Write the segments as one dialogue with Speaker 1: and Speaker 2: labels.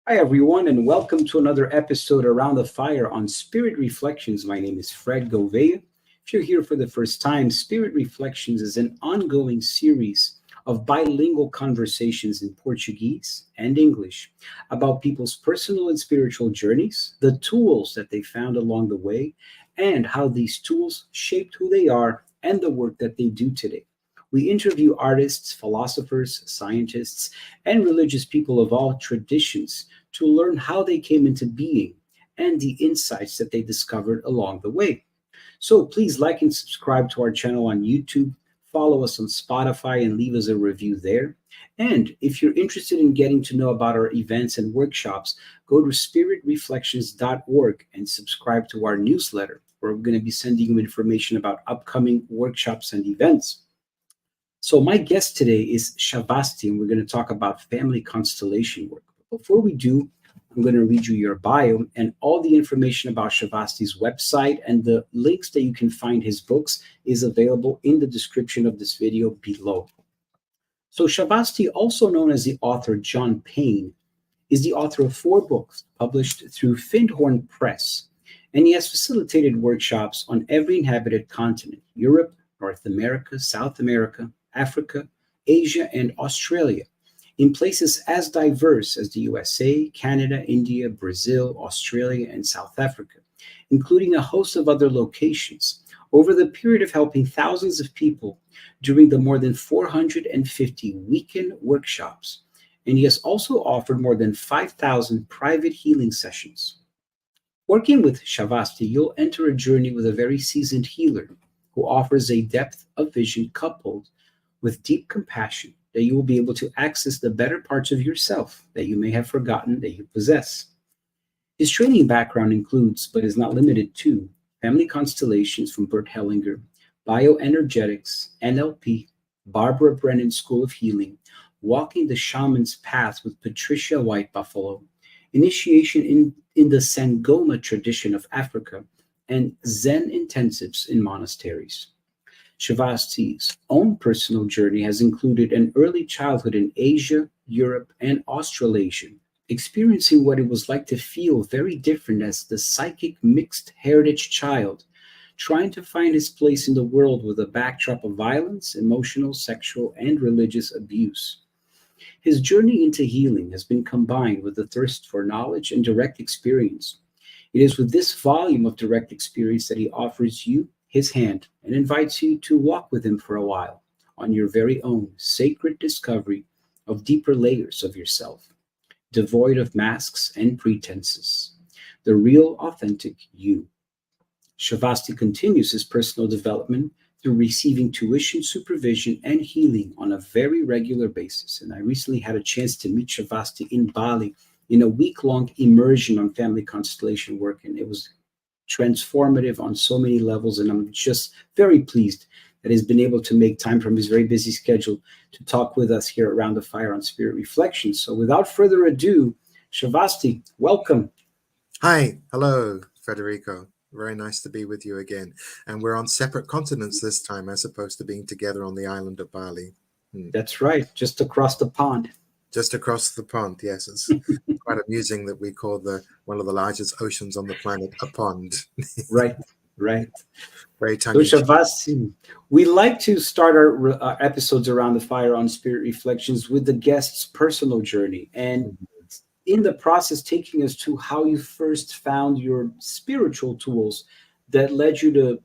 Speaker 1: Hi, everyone, and welcome to another episode Around the Fire on Spirit Reflections. My name is Fred Gouveia. If you're here for the first time, Spirit Reflections is an ongoing series of bilingual conversations in Portuguese and English about people's personal and spiritual journeys, the tools that they found along the way, and how these tools shaped who they are and the work that they do today. We interview artists, philosophers, scientists, and religious people of all traditions to learn how they came into being and the insights that they discovered along the way. So please like and subscribe to our channel on YouTube, follow us on Spotify, and leave us a review there. And if you're interested in getting to know about our events and workshops, go to spiritreflections.org and subscribe to our newsletter, where we're going to be sending you information about upcoming workshops and events. So my guest today is Shavasti, and we're going to talk about family constellation work. Before we do, I'm going to read you your bio and all the information about Shavasti's website, and the links that you can find his books is available in the description of this video below. So Shavasti, also known as the author John Payne, is the author of 4 books published through Findhorn Press, and he has facilitated workshops on every inhabited continent: Europe, North America, South America, Africa, Asia, and Australia, in places as diverse as the USA, Canada, India, Brazil, Australia, and South Africa, including a host of other locations, over the period of helping thousands of people during the more than 450 weekend workshops. And he has also offered more than 5,000 private healing sessions. Working with Shavasti, you'll enter a journey with a very seasoned healer who offers a depth of vision coupled with deep compassion, that you will be able to access the better parts of yourself that you may have forgotten that you possess. His training background includes, but is not limited to, family constellations from Bert Hellinger, bioenergetics, NLP, Barbara Brennand School of Healing, walking the shaman's path with Patricia White Buffalo, initiation in the Sangoma tradition of Africa, and Zen intensives in monasteries. Shavasti's own personal journey has included an early childhood in Asia, Europe, and Australasia, experiencing what it was like to feel very different as the psychic mixed heritage child, trying to find his place in the world with a backdrop of violence, emotional, sexual, and religious abuse. His journey into healing has been combined with a thirst for knowledge and direct experience. It is with this volume of direct experience that he offers you his hand and invites you to walk with him for a while on your very own sacred discovery of deeper layers of yourself, devoid of masks and pretenses, the real, authentic you. Shavasti continues his personal development through receiving tuition, supervision, and healing on a very regular basis. And I recently had a chance to meet Shavasti in Bali in a week-long immersion on family constellation work, and it was transformative on so many levels, and I'm just very pleased that he's been able to make time from his very busy schedule to talk with us here around the fire on Spirit Reflections. So without further ado, Shavasti, welcome.
Speaker 2: Hi, hello, Federico. Very nice to be with you again. And we're on separate continents this time, as opposed to being together on the island of Bali.
Speaker 1: That's right, just across the pond.
Speaker 2: Just across the pond, yes. It's quite amusing that we call one of the largest oceans on the planet a pond.
Speaker 1: Right.
Speaker 2: Very
Speaker 1: So
Speaker 2: tongue-in-cheek.
Speaker 1: Shavasti, we like to start our episodes around the fire on Spirit Reflections with the guest's personal journey, and in the process taking us to how you first found your spiritual tools that led you to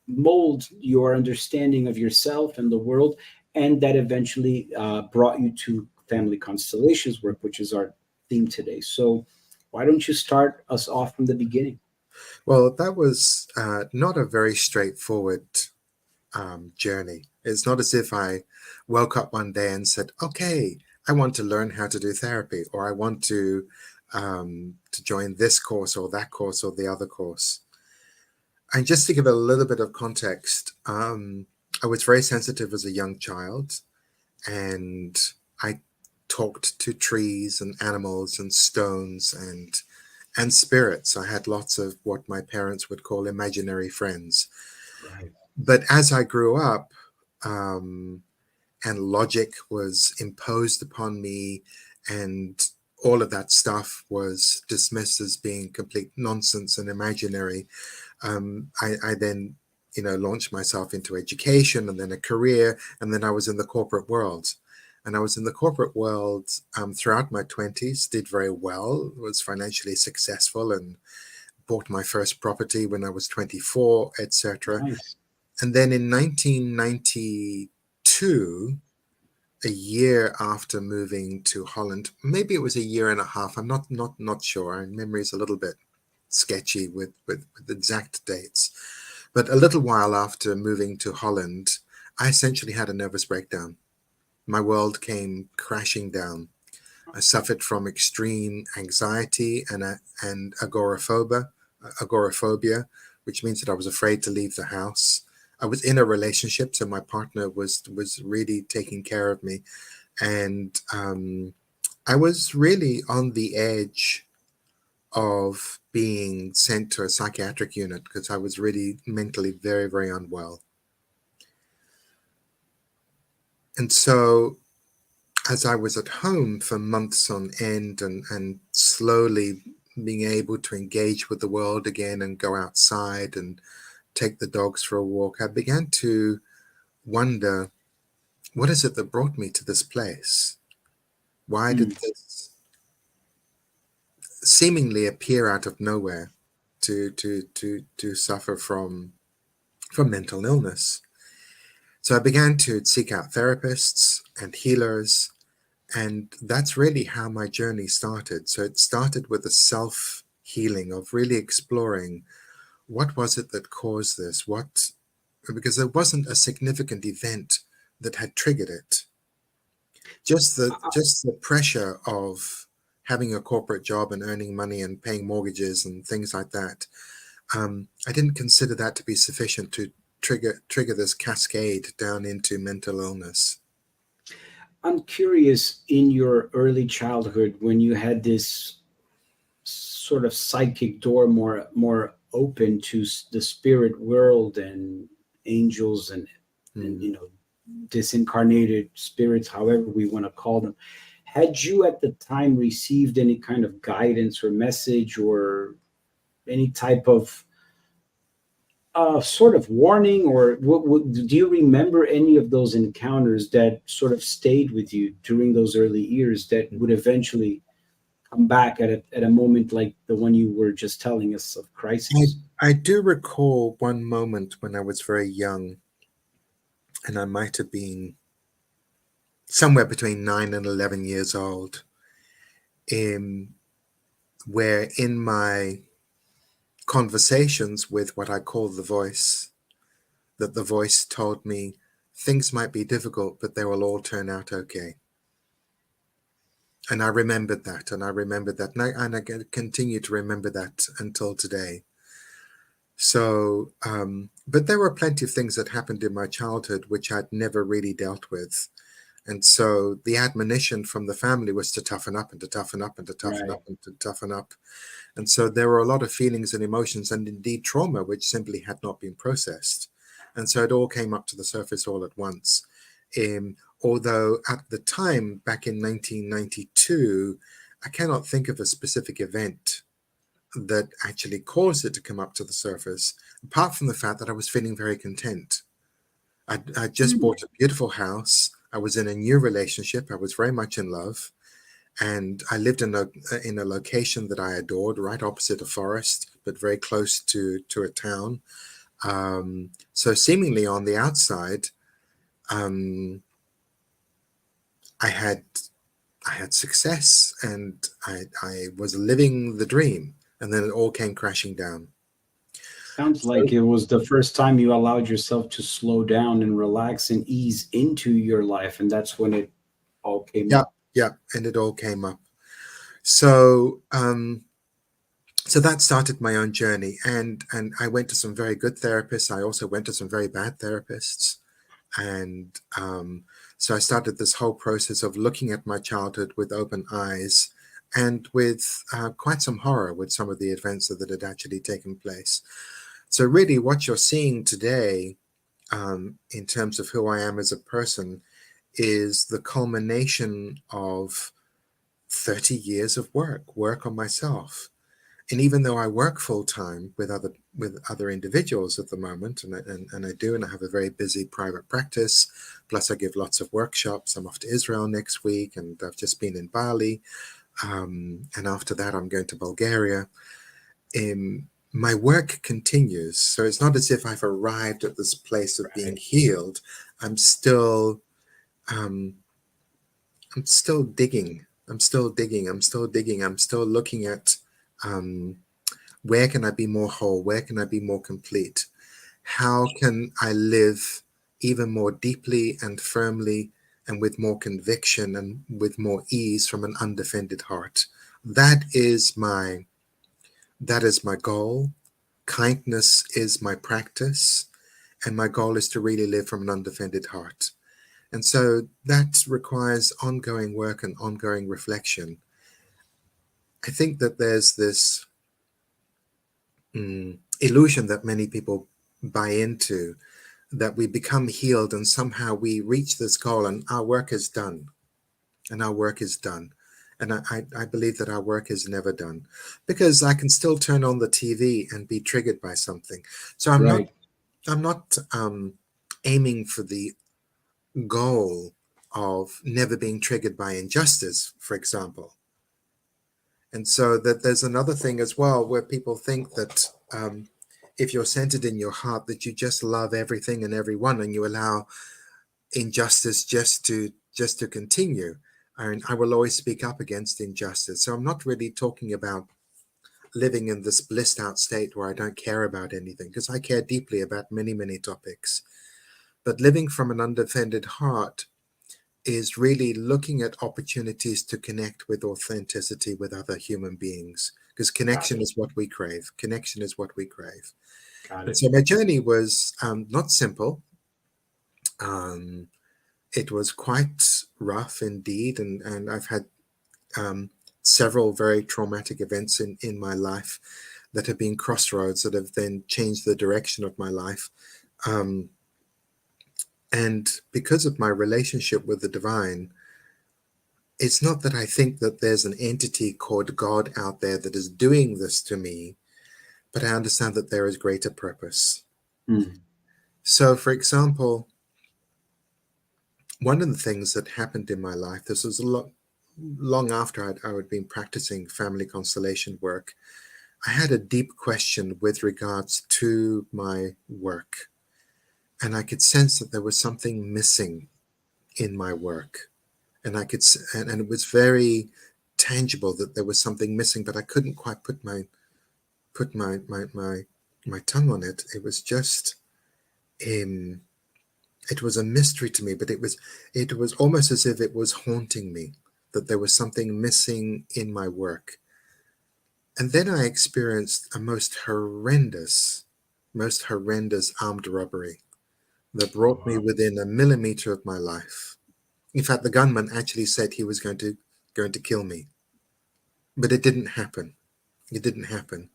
Speaker 1: mold your understanding of yourself and the world, and that eventually brought you to family constellations work, which is our theme today. So why don't you start us off from the beginning?
Speaker 2: Well, that was not a very straightforward journey. It's not as if I woke up one day and said, okay, I want to learn how to do therapy, or I want to join this course or that course or the other course. And just to give a little bit of context, I was very sensitive as a young child, and I talked to trees and animals and stones and spirits. I had lots of what my parents would call imaginary friends.
Speaker 1: Right.
Speaker 2: But as I grew up, and logic was imposed upon me, and all of that stuff was dismissed as being complete nonsense and imaginary, I then, launched myself into education and then a career, and then I was in the corporate world. And I was in the corporate world throughout my 20s, did very well, was financially successful, and bought my first property when I was 24, etc.
Speaker 1: Nice.
Speaker 2: And then in 1992, a year after moving to Holland, maybe it was a year and a half, I'm not sure. My memory is a little bit sketchy with exact dates. But a little while after moving to Holland, I essentially had a nervous breakdown. My world came crashing down. I suffered from extreme anxiety and agoraphobia, which means that I was afraid to leave the house. I was in a relationship, so my partner was really taking care of me, and I was really on the edge of being sent to a psychiatric unit because I was really mentally very, very unwell. And so as I was at home for months on end and slowly being able to engage with the world again and go outside and take the dogs for a walk, I began to wonder, what is it that brought me to this place? Why did this seemingly appear out of nowhere to suffer from mental illness? So I began to seek out therapists and healers, and that's really how my journey started. So it started with a self-healing of really exploring what was it that caused this, because there wasn't a significant event that had triggered it. Just the pressure of having a corporate job and earning money and paying mortgages and things like that. I didn't consider that to be sufficient to trigger this cascade down into mental illness.
Speaker 1: I'm curious, in your early childhood, when you had this sort of psychic door more open to the spirit world and angels and disincarnated spirits, however we want to call them, had you at the time received any kind of guidance or message or any type of sort of warning, or do you remember any of those encounters that sort of stayed with you during those early years that would eventually come back at a moment like the one you were just telling us of crisis?
Speaker 2: I do recall one moment when I was very young, and I might have been somewhere between 9 and 11 years old, where in my conversations with what I call the voice, that the voice told me things might be difficult, but they will all turn out okay. And I remembered that, and I continue to remember that until today. So, but there were plenty of things that happened in my childhood which I'd never really dealt with. And so the admonition from the family was to toughen up and to toughen up and to toughen
Speaker 1: Right.
Speaker 2: up and to toughen up. And so there were a lot of feelings and emotions and indeed trauma which simply had not been processed. And so it all came up to the surface all at once. Although at the time, back in 1992, I cannot think of a specific event that actually caused it to come up to the surface, apart from the fact that I was feeling very content. I just bought a beautiful house. I was in a new relationship. I was very much in love. And I lived in a location that I adored, right opposite a forest, but very close to a town. So seemingly on the outside, I had success, and I was living the dream, and then it all came crashing down.
Speaker 1: Sounds
Speaker 2: So,
Speaker 1: like it was the first time you allowed yourself to slow down and relax and ease into your life, and that's when it all came
Speaker 2: yeah,
Speaker 1: up.
Speaker 2: yeah, and it all came up. So, so that started my own journey, and I went to some very good therapists. I also went to some very bad therapists, and so I started this whole process of looking at my childhood with open eyes and with quite some horror with some of the events that had actually taken place. So really what you're seeing today in terms of who I am as a person is the culmination of 30 years of work on myself. And even though I work full time with other individuals at the moment, and I do, and I have a very busy private practice, plus I give lots of workshops. I'm off to Israel next week, and I've just been in Bali, and after that I'm going to Bulgaria. My work continues, so it's not as if I've arrived at this place of being healed. I'm still I'm still digging. I'm still digging. I'm still digging. I'm still looking at where can I be more whole? Where can I be more complete? How can I live even more deeply and firmly and with more conviction and with more ease from an undefended heart? That is my goal. Kindness is my practice, and my goal is to really live from an undefended heart. And so that requires ongoing work and ongoing reflection. I think that there's this illusion that many people buy into, that we become healed and somehow we reach this goal and our work is done. And our work is done. And I believe that our work is never done, because I can still turn on the TV and be triggered by something. So I'm not aiming for the goal of never being triggered by injustice, for example. And so that there's another thing as well, where people think that if you're centered in your heart, that you just love everything and everyone, and you allow injustice just to continue. And I will always speak up against injustice. So I'm not really talking about living in this blissed out state where I don't care about anything, because I care deeply about many, many topics. But living from an undefended heart is really looking at opportunities to connect with authenticity with other human beings, because connection is what we crave. Connection is what we crave. And so my journey was not simple. It was quite rough indeed, and I've had several very traumatic events in my life that have been crossroads that have then changed the direction of my life. And because of my relationship with the divine, it's not that I think that there's an entity called God out there that is doing this to me, but I understand that there is greater purpose. So, for example, one of the things that happened in my life, this was long after I had been practicing family constellation work, I had a deep question with regards to my work. And I could sense that there was something missing in my work. And and it was very tangible that there was something missing, but I couldn't quite put my tongue on it. It was just it was a mystery to me, but it was almost as if it was haunting me, that there was something missing in my work. And then I experienced a most horrendous armed robbery that brought me within a millimeter of my life. In fact, the gunman actually said he was going to kill me, but it didn't happen. It didn't happen.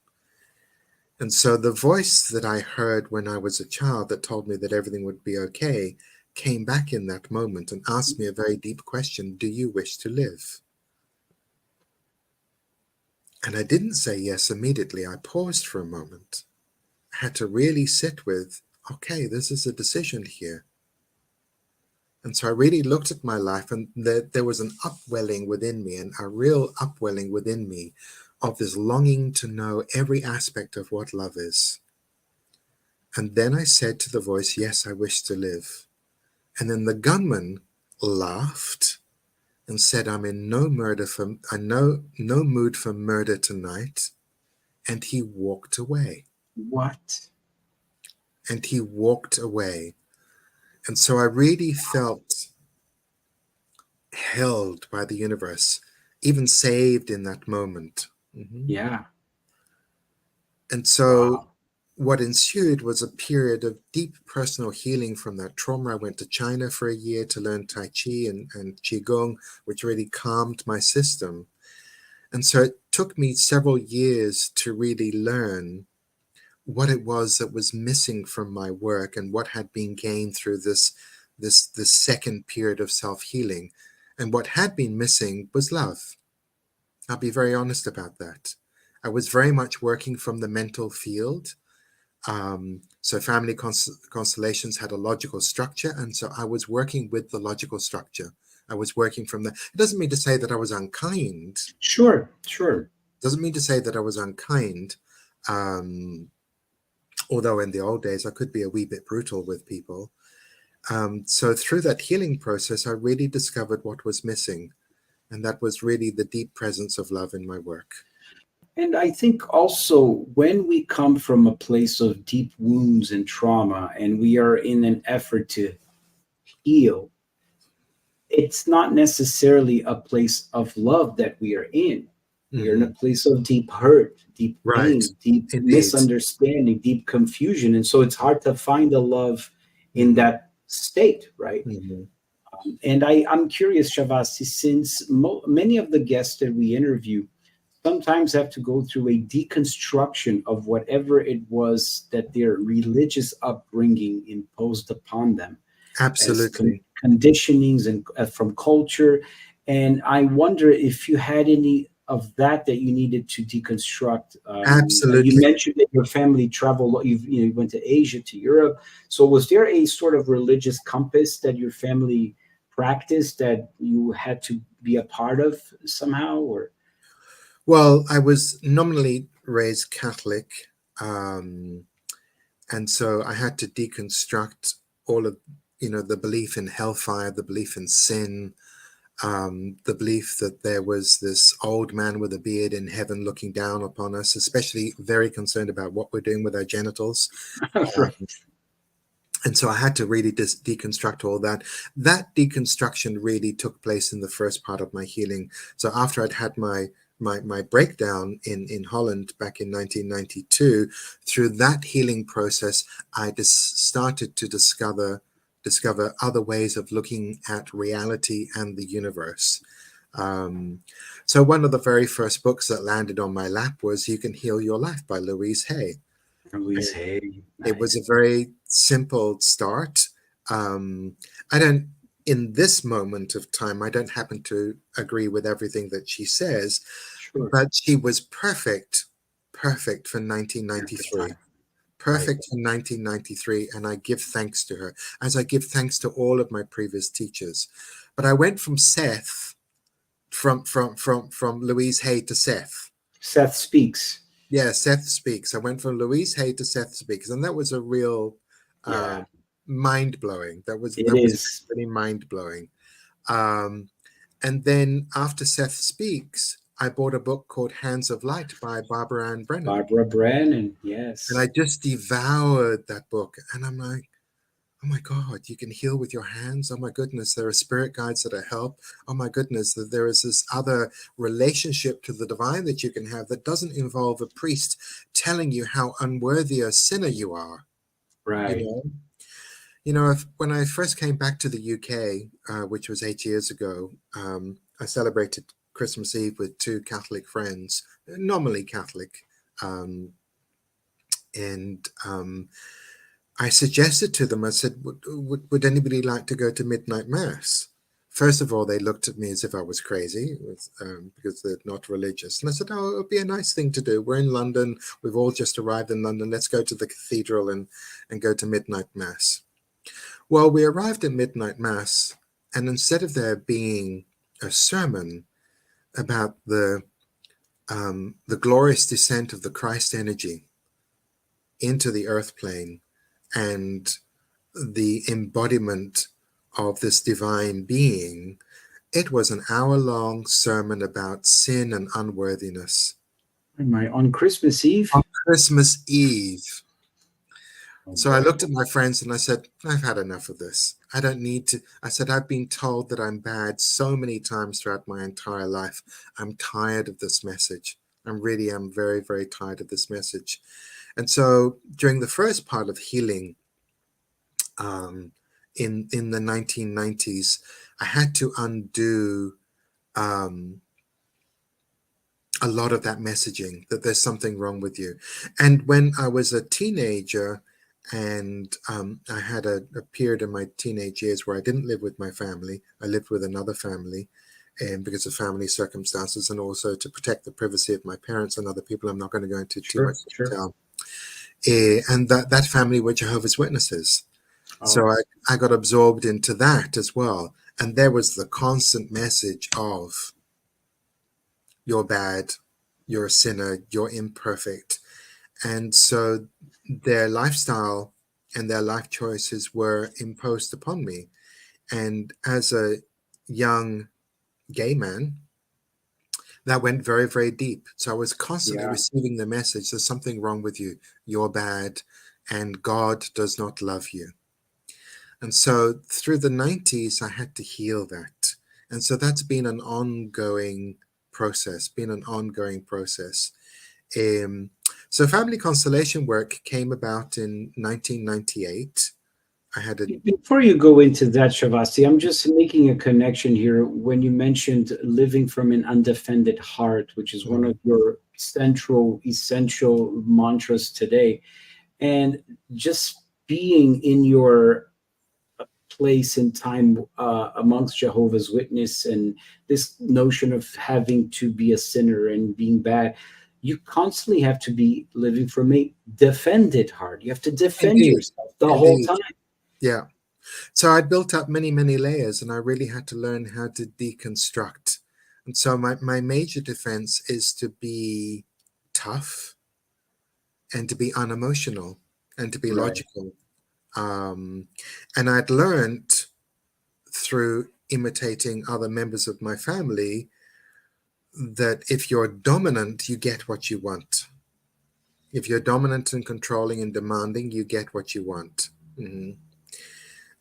Speaker 2: And so the voice that I heard when I was a child that told me that everything would be okay came back in that moment and asked me a very deep question: do you wish to live? And I didn't say yes immediately. I paused for a moment. I had to really sit with, okay, this is a decision here. And so I really looked at my life, and there was an upwelling within me, and a real upwelling within me of this longing to know every aspect of what love is. And then I said to the voice, yes, I wish to live. And then the gunman laughed and said, I'm in no mood for murder tonight. And he walked away.
Speaker 1: What?
Speaker 2: And he walked away. And so I really felt held by the universe, even saved in that moment.
Speaker 1: Yeah.
Speaker 2: And so what ensued was a period of deep personal healing from that trauma. I went to China for a year to learn Tai-chi and Qigong, which really calmed my system. And so it took me several years to really learn what it was that was missing from my work and what had been gained through this second period of self-healing. And what had been missing was love. I'll be very honest about that. I was very much working from the mental field. So family constellations had a logical structure, and so I was working with the logical structure. I was working from the. It doesn't mean to say that I was unkind.
Speaker 1: Sure, sure.
Speaker 2: Doesn't mean to say that I was unkind. Um, Although in the old days I could be a wee bit brutal with people. So through that healing process, I really discovered what was missing, and that was really the deep presence of love in my work.
Speaker 1: And I think also when we come from a place of deep wounds and trauma and we are in an effort to heal, it's not necessarily a place of love that we are in. We are in a
Speaker 2: Mm-hmm.
Speaker 1: place of deep hurt, deep
Speaker 2: Right,
Speaker 1: pain, deep
Speaker 2: indeed.
Speaker 1: misunderstanding, deep confusion. And so it's hard to find the love in
Speaker 2: Mm-hmm.
Speaker 1: that state, right?
Speaker 2: Mm-hmm.
Speaker 1: And I'm curious, Shavasti, since many of the guests that we interview sometimes have to go through a deconstruction of whatever it was that their religious upbringing imposed upon them as
Speaker 2: Absolutely.
Speaker 1: conditionings and from culture. And I wonder if you had any of that that you needed to deconstruct. You
Speaker 2: Absolutely.
Speaker 1: mentioned that your family traveled, you went to Asia, to Europe. So was there a sort of religious compass that your family practiced that you had to be a part of somehow? Or
Speaker 2: Well, I was nominally raised Catholic, um, and so I had to deconstruct all of, the belief in hellfire, the belief in sin, the belief that there was this old man with a beard in heaven looking down upon us, especially very concerned about what we're doing with our genitals.
Speaker 1: right,
Speaker 2: And so I had to really deconstruct all that. That deconstruction really took place in the first part of my healing. So after I'd had my breakdown in Holland back in 1992, through that healing process, I just started to discover other ways of looking at reality and the universe. Um, so one of the very first books that landed on my lap was "You Can Heal Your Life" by Louise Hay.
Speaker 1: Louise Hay,
Speaker 2: It was a
Speaker 1: nice.
Speaker 2: very simple start. Um, I don't, in this moment of time, I don't happen to agree with everything that she says,
Speaker 1: Sure,
Speaker 2: but she was perfect for
Speaker 1: at the
Speaker 2: 1993.
Speaker 1: time, right?
Speaker 2: Perfect for 1993, and I give thanks to her, as I give thanks to all of my previous teachers. But I went from Seth, from Louise Hay to Seth.
Speaker 1: Seth speaks.
Speaker 2: Yeah, Seth Speaks. I went from Louise Hay to Seth Speaks, and that was a real uh,
Speaker 1: Yeah,
Speaker 2: mind blowing. That was
Speaker 1: it is.
Speaker 2: really mind blowing. Um, and then after Seth Speaks, I bought a book called Hands of Light by Barbara Ann Brennan,
Speaker 1: Barbara Brennand,
Speaker 2: and I
Speaker 1: yes,
Speaker 2: just devoured that book. And I'm like, oh my God, you can heal with your hands. Oh my goodness, there are spirit guides that are help. Oh my goodness, that there is this other relationship to the divine that you can have that doesn't involve a priest telling you how unworthy a sinner you are. You
Speaker 1: right.
Speaker 2: know, when I first came back to the UK, which was 8 years ago, I celebrated Christmas Eve with two Catholic friends, nominally Catholic, um, and I suggested to them, I said, would anybody like to go to midnight mass? First of all, they looked at me as if I was crazy because they're not religious. And I said, oh, it would be a nice thing to do. We're in London. We've all just arrived in London. Let's go to the cathedral and go to midnight mass. Well, we arrived at midnight mass, and instead of there being a sermon about the glorious descent of the Christ energy into the earth plane and the embodiment of this divine being, it was an hour-long sermon about sin and unworthiness.
Speaker 1: On Christmas Eve.
Speaker 2: On Christmas Eve.
Speaker 1: Oh
Speaker 2: So I
Speaker 1: boy,
Speaker 2: looked at my friends and I said, I've had enough of this. I don't need to. I said, I've been told that I'm bad so many times throughout my entire life. I'm tired of this message. I'm very, very tired of this message. And so during the first part of healing, um, in the 1990s, I had to undo um, a lot of that messaging that there's something wrong with you. And when I was a teenager, and I had a period in my teenage years where I didn't live with my family, I lived with another family, and because of family circumstances, and also to protect the privacy of my parents and other people. I'm not going to go into too
Speaker 1: Sure,
Speaker 2: much
Speaker 1: sure.
Speaker 2: detail. And that family were Jehovah's Witnesses.
Speaker 1: Oh,
Speaker 2: So I got absorbed into that as well. And there was the constant message of you're bad, you're a sinner, you're imperfect. And so their lifestyle and their life choices were imposed upon me. And as a young gay man, that went very, very deep. So I was constantly
Speaker 1: yeah,
Speaker 2: receiving the message there's something wrong with you, you're bad, and God does not love you. And so through the 90s, I had to heal that. And so that's been an ongoing process, been an ongoing process. Um, so family constellation work came about in 1998. I had a
Speaker 1: before you go into that, Shavasti, I'm just making a connection here when you mentioned living from an undefended heart, which is one of your central, essential mantras today. And just being in your place and time amongst Jehovah's Witness and this notion of having to be a sinner and being bad, you constantly have to be living from a defended heart. You have to defend
Speaker 2: indeed,
Speaker 1: yourself the whole
Speaker 2: indeed,
Speaker 1: time.
Speaker 2: yeah. So I'd built up many, many layers, and I really had to learn how to deconstruct. And so my major defense is to be tough and to be unemotional and to be
Speaker 1: Right.
Speaker 2: logical. And I'd learned through imitating other members of my family that if you're dominant, you get what you want. If you're dominant and controlling and demanding, you get what you want. Mm-hmm.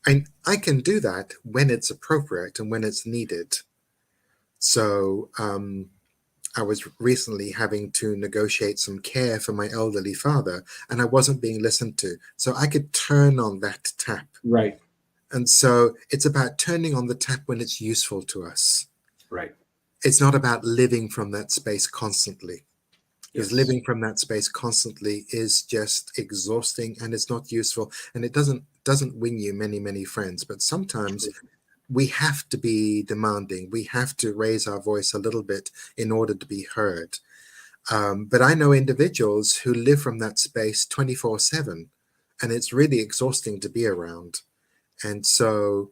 Speaker 2: And I can do that when it's appropriate and when it's needed. So I was recently having to negotiate some care for my elderly father, and I wasn't being listened to. So I could turn on that tap.
Speaker 1: Right.
Speaker 2: And so it's about turning on the tap when it's useful to us.
Speaker 1: Right.
Speaker 2: It's not about living from that space constantly, because
Speaker 1: Yes.
Speaker 2: living from that space constantly is just exhausting and it's not useful, and it doesn't win you many friends. But sometimes we have to be demanding, we have to raise our voice a little bit in order to be heard. But I know individuals who live from that space 24/7, and it's really exhausting to be around. And so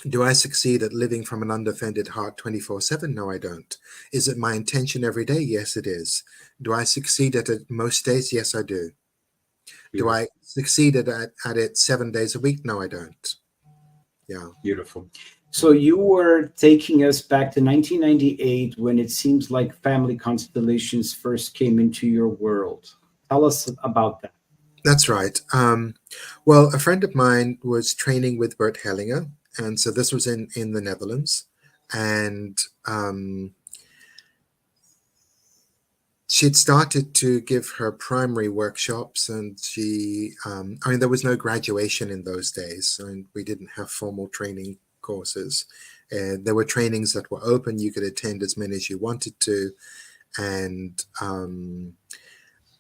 Speaker 2: do I succeed at living from an undefended heart 24/7? No, I don't. Is it my intention every day? Yes, it is. Do I succeed at it most days? Yes, I do. Do
Speaker 1: Beautiful.
Speaker 2: I succeed at it 7 days a week? No, I don't. Yeah.
Speaker 1: Beautiful. So you were taking us back to 1998 when it seems like family constellations first came into your world. Tell us about that.
Speaker 2: That's right. Well, a friend of mine was training with Bert Hellinger, and so this was in the Netherlands, and she'd started to give her primary workshops, and I mean, there was no graduation in those days, and we didn't have formal training courses. There were trainings that were open; you could attend as many as you wanted to, and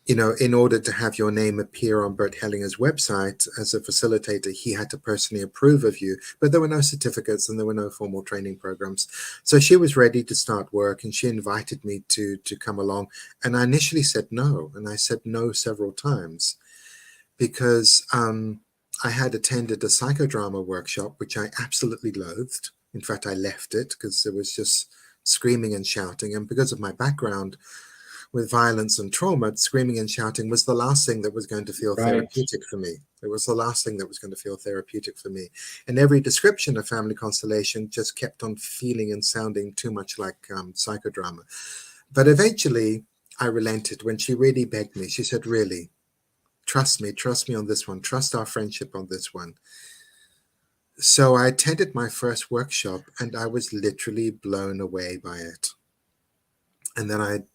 Speaker 2: in order to have your name appear on Bert Hellinger's website as a facilitator, he had to personally approve of you, but there were no certificates and there were no formal training programs. So she was ready to start work, and she invited me to come along. And I initially said no, and I said no several times because I had attended a psychodrama workshop, which I absolutely loathed. In fact, I left it because it was just screaming and shouting. And because of my background with violence and trauma, screaming and shouting was the last thing that was going to feel
Speaker 1: Right.
Speaker 2: therapeutic for me. It was the last thing that was going to feel therapeutic for me. And every description of family constellation just kept on feeling and sounding too much like psychodrama. But eventually I relented when she really begged me. She said, really, trust me on this one. Trust our friendship on this one. So I attended my first workshop and I was literally blown away by it. And then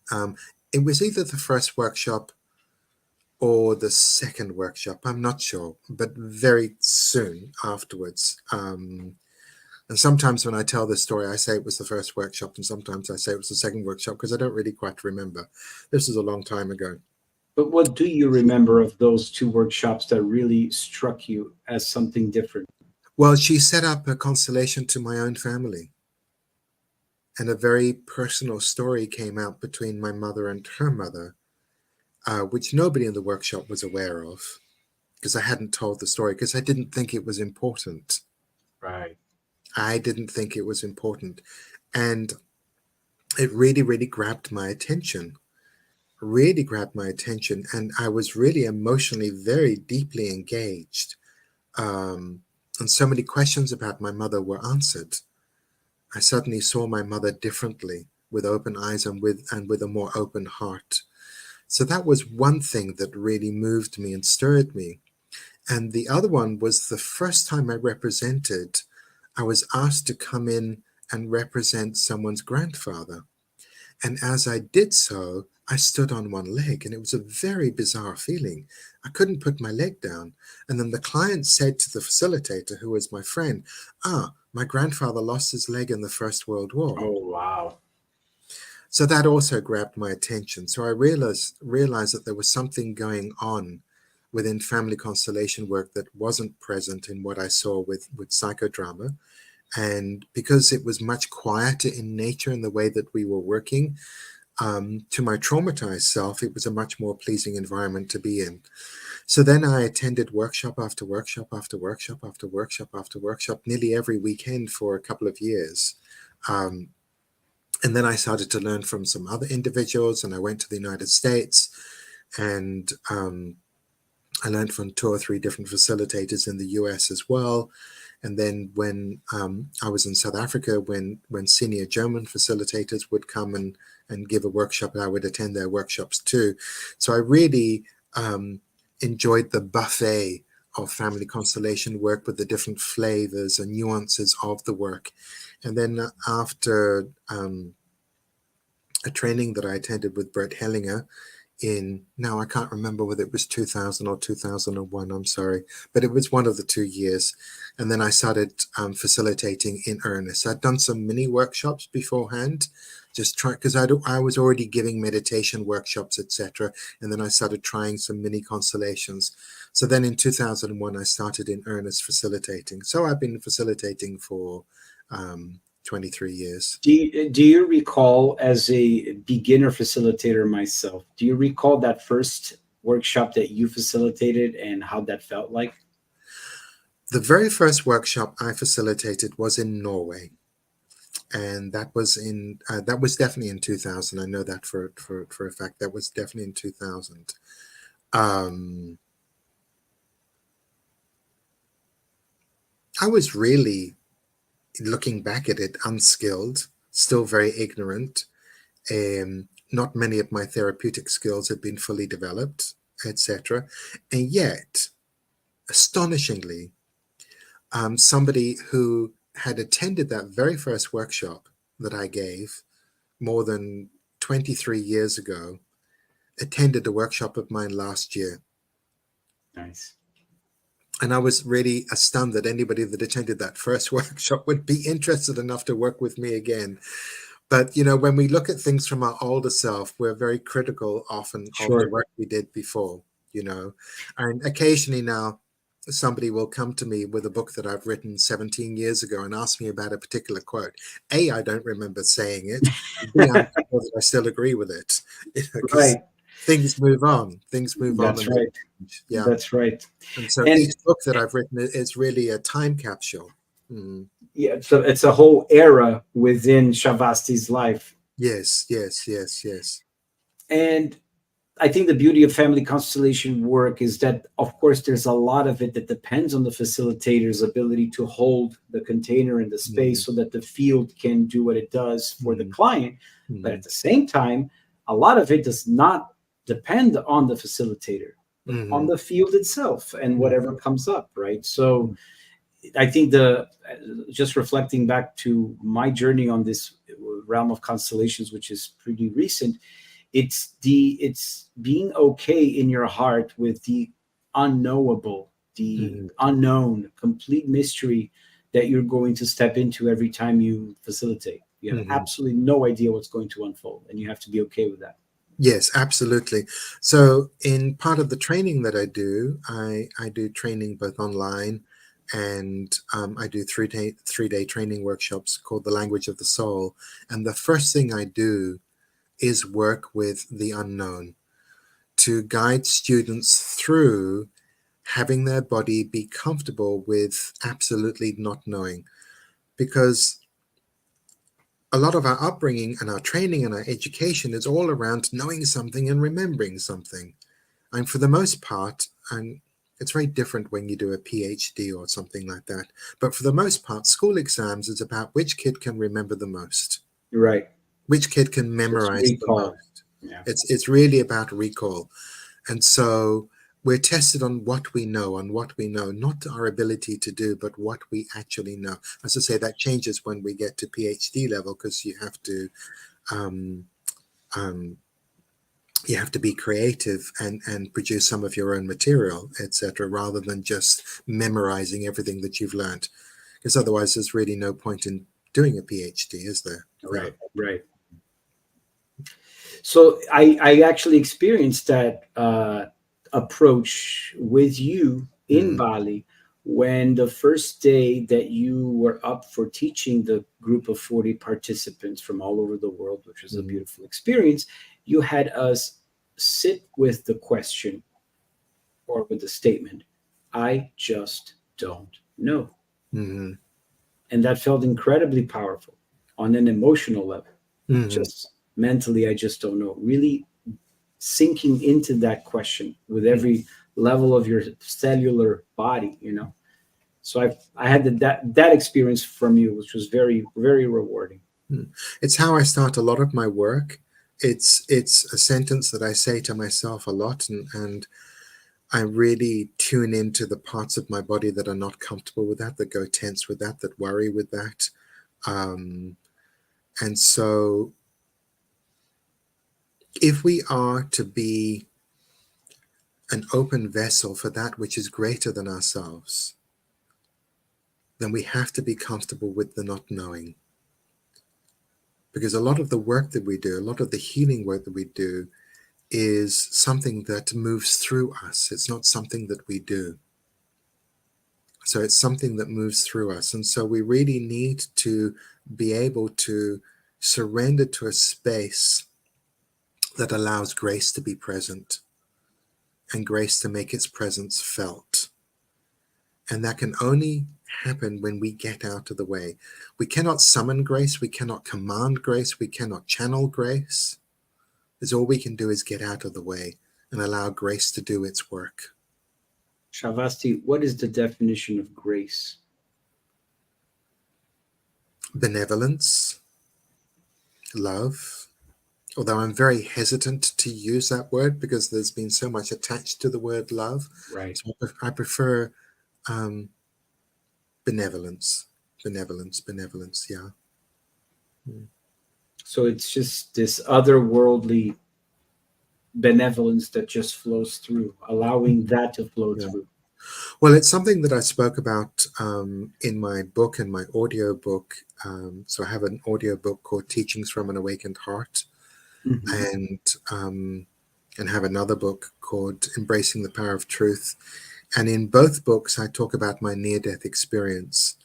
Speaker 2: it was either the first workshop or the second workshop, I'm not sure, but very soon afterwards. And sometimes when I tell this story, I say it was the first workshop, and sometimes I say it was the second workshop because I don't really quite remember. This is a long time ago.
Speaker 1: But what do you remember of those two workshops that really struck you as something different?
Speaker 2: Well, she set up a constellation to my own family. And a very personal story came out between my mother and her mother, which nobody in the workshop was aware of, because I hadn't told the story, because I didn't think it was important.
Speaker 1: Right.
Speaker 2: I didn't think it was important. And it really, really grabbed my attention. Really grabbed my attention. And I was really emotionally very deeply engaged. And so many questions about my mother were answered. I suddenly saw my mother differently, with open eyes and with a more open heart. So that was one thing that really moved me and stirred me. And the other one was the first time I was asked to come in and represent someone's grandfather. And as I did so, I stood on one leg, and it was a very bizarre feeling. I couldn't put my leg down. And then the client said to the facilitator, who was my friend, my grandfather lost his leg in the First World War.
Speaker 1: Oh, wow.
Speaker 2: So that also grabbed my attention. So I realized that there was something going on within family constellation work that wasn't present in what I saw with psychodrama. And because it was much quieter in nature in the way that we were working, to my traumatized self, it was a much more pleasing environment to be in. So then I attended workshop after workshop after workshop after workshop after workshop, nearly every weekend for a couple of years. And then I started to learn from some other individuals, and I went to the United States, and I learned from 2 or 3 different facilitators in the US as well. And then when I was in South Africa, when senior German facilitators would come and give a workshop, I would attend their workshops too. So I really enjoyed the buffet of family constellation work with the different flavors and nuances of the work. And then after a training that I attended with Brett Hellinger now I can't remember whether it was 2000 or 2001, I'm sorry, but it was one of the 2 years. And then I started facilitating in earnest. I'd done some mini workshops beforehand, just try, because I was already giving meditation workshops, etc. And then I started trying some mini constellations. So then in 2001, I started in earnest facilitating. So I've been facilitating for 23 years.
Speaker 1: Do you recall, as a beginner facilitator myself, do you recall that first workshop that you facilitated and how that felt like?
Speaker 2: The very first workshop I facilitated was in Norway, and that was definitely in 2000. I know that for a fact. That was definitely in 2000. I was really, looking back at it, unskilled, still very ignorant. Not many of my therapeutic skills had been fully developed, etc. And yet, astonishingly, somebody who had attended that very first workshop that I gave more than 23 years ago attended a workshop of mine last year.
Speaker 1: Nice.
Speaker 2: And I was really stunned that anybody that attended that first workshop would be interested enough to work with me again. But, when we look at things from our older self, we're very critical often of the work we did before, And occasionally now, somebody will come to me with a book that I've written 17 years ago and ask me about a particular quote. A, I don't remember saying it. B, I'm sure that I still agree with it.
Speaker 1: Right.
Speaker 2: Things move on. Things move on.
Speaker 1: That's right.
Speaker 2: Yeah.
Speaker 1: That's right.
Speaker 2: And so each book that I've written is really a time capsule.
Speaker 1: Yeah, so it's a whole era within Shavasti's life.
Speaker 2: Yes.
Speaker 1: And I think the beauty of family constellation work is that, of course, there's a lot of it that depends on the facilitator's ability to hold the container in the space so that the field can do what it does for the client. But at the same time, a lot of it does not depend on the facilitator, on the field itself and whatever comes up, right? So I think just reflecting back to my journey on this realm of constellations, which is pretty recent, it's being okay in your heart with the unknowable, the unknown, complete mystery that you're going to step into every time you facilitate. You have absolutely no idea what's going to unfold, and you have to be okay with that.
Speaker 2: Yes, absolutely. So in part of the training that I do training both online and I do three-day training workshops called The Language of the Soul. And the first thing I do is work with the unknown to guide students through having their body be comfortable with absolutely not knowing. Because a lot of our upbringing and our training and our education is all around knowing something and remembering something. And for the most part, and it's very different when you do a PhD or something like that, but for the most part, school exams is about which kid can remember the most,
Speaker 1: Right.
Speaker 2: which kid can
Speaker 1: Just
Speaker 2: memorize the
Speaker 1: recall.
Speaker 2: most.
Speaker 1: Yeah.
Speaker 2: It's really about recall. And so we're tested on what we know, not our ability to do, but what we actually know. As I say, that changes when we get to PhD level, because um, um, you have to be creative and produce some of your own material, etc., rather than just memorizing everything that you've learned. Because otherwise, there's really no point in doing a PhD, is there?
Speaker 1: Right. Right. So I actually experienced that approach with you in
Speaker 2: Mm-hmm.
Speaker 1: Bali when the first day that you were up for teaching the group of 40 participants from all over the world, which was a
Speaker 2: Mm-hmm.
Speaker 1: beautiful experience. You had us sit with the question or with the statement, I just don't know.
Speaker 2: Mm-hmm.
Speaker 1: And that felt incredibly powerful on an emotional level.
Speaker 2: Mm-hmm.
Speaker 1: Just mentally, I just don't know. Really sinking into that question with every level of your cellular body, you know. So I had that experience from you, which was very very rewarding.
Speaker 2: It's how I start a lot of my work. It's a sentence that I say to myself a lot, and I really tune into the parts of my body that are not comfortable with that go tense with that worry with that. Um, and so, if we are to be an open vessel for that which is greater than ourselves, then we have to be comfortable with the not knowing. Because a lot of the work that we do, a lot of the healing work that we do, is something that moves through us. It's not something that we do. So it's something that moves through us. And so we really need to be able to surrender to a space that allows grace to be present and grace to make its presence felt. And that can only happen when we get out of the way. We cannot summon grace. We cannot command grace. We cannot channel grace. Is all we can do is get out of the way and allow grace to do its work.
Speaker 1: Shavasti, what is the definition of grace?
Speaker 2: Benevolence, love, although I'm very hesitant to use that word because there's been so much attached to the word love.
Speaker 1: Right.
Speaker 2: So I prefer um, benevolence, benevolence, yeah.
Speaker 1: So it's just this otherworldly benevolence that just flows through, allowing that to flow
Speaker 2: Yeah.
Speaker 1: through.
Speaker 2: Well, it's something that I spoke about in my book, in my audio book. So I have an audio book called Teachings from an Awakened Heart,
Speaker 1: Mhm.
Speaker 2: and have another book called Embracing the Power of Truth. And in both books, I talk about my near-death experience.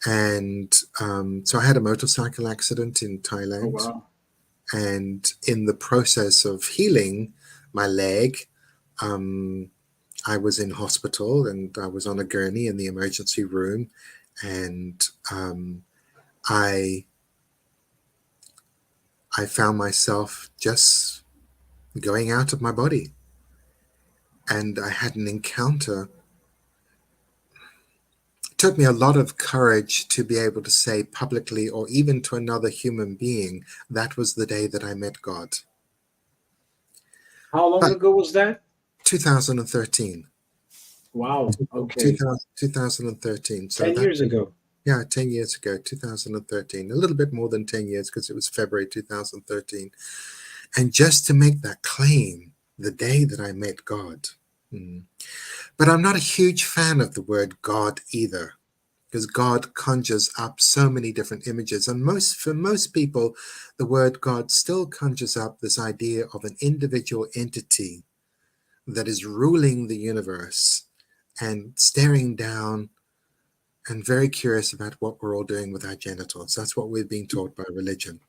Speaker 2: And so I had a motorcycle accident in
Speaker 1: Oh
Speaker 2: Thailand.
Speaker 1: wow.
Speaker 2: And in the process of healing my leg, I was in hospital and I was on a gurney in the emergency room. And I found myself just going out of my body. And I had an encounter. It took me a lot of courage to be able to say publicly, or even to another human being, that was the day that I met God.
Speaker 1: How long
Speaker 2: But
Speaker 1: ago was that?
Speaker 2: 2013.
Speaker 1: Wow. Okay.
Speaker 2: 2013. So
Speaker 1: 10
Speaker 2: that,
Speaker 1: years ago.
Speaker 2: yeah, 10 years ago, 2013, a little bit more than 10 years because it was February 2013. And just to make that claim, the day that I met God. But I'm not a huge fan of the word God either, because God conjures up so many different images. And for most people, the word God still conjures up this idea of an individual entity that is ruling the universe and staring down and very curious about what we're all doing with our genitals. That's what we're being taught by religion.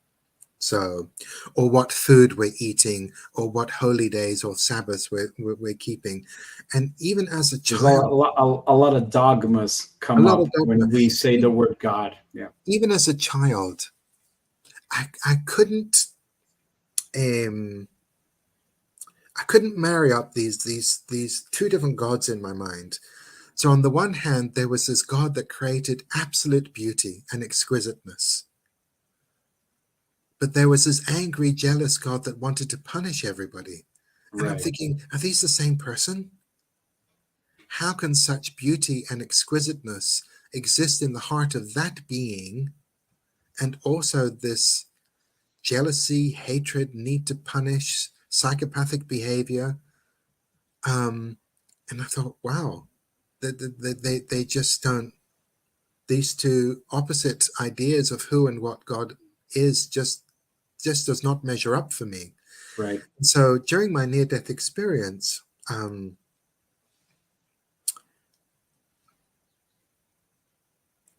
Speaker 2: So, or what food we're eating, or what holy days or Sabbaths we're keeping. And even as a
Speaker 1: There's
Speaker 2: child,
Speaker 1: a lot of dogmas
Speaker 2: a
Speaker 1: come
Speaker 2: lot
Speaker 1: up
Speaker 2: of dogma.
Speaker 1: when we say the word God. Yeah.
Speaker 2: Even as a child, I couldn't um I couldn't marry up these two different gods in my mind. So on the one hand, there was this God that created absolute beauty and exquisiteness. But there was this angry, jealous God that wanted to punish everybody. And I'm
Speaker 1: Right.
Speaker 2: thinking, are these the same person? How can such beauty and exquisiteness exist in the heart of that being, and also this jealousy, hatred, need to punish, psychopathic behavior? And I thought, wow, they just don't, these two opposite ideas of who and what God is just does not measure up for me.
Speaker 1: Right.
Speaker 2: So during my near-death experience,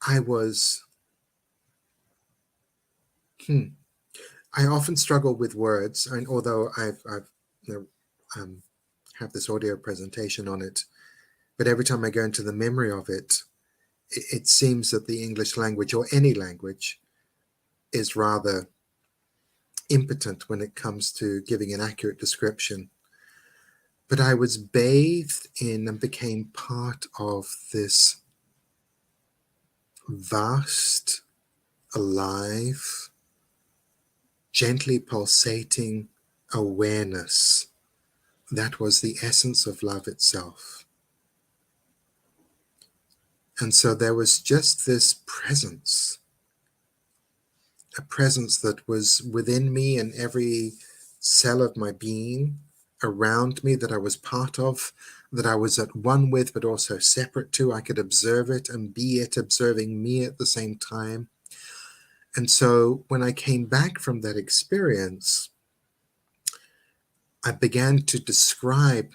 Speaker 2: I was, I often struggle with words, and although I've you know, have this audio presentation on it, but every time I go into the memory of it, it seems that the English language, or any language, is rather impotent when it comes to giving an accurate description. But I was bathed in and became part of this vast, alive, gently pulsating awareness that was the essence of love itself. And so there was just this presence, a presence that was within me and every cell of my being, around me, that I was part of, that I was at one with, but also separate to. I could observe it and be it observing me at the same time. And so when I came back from that experience, I began to describe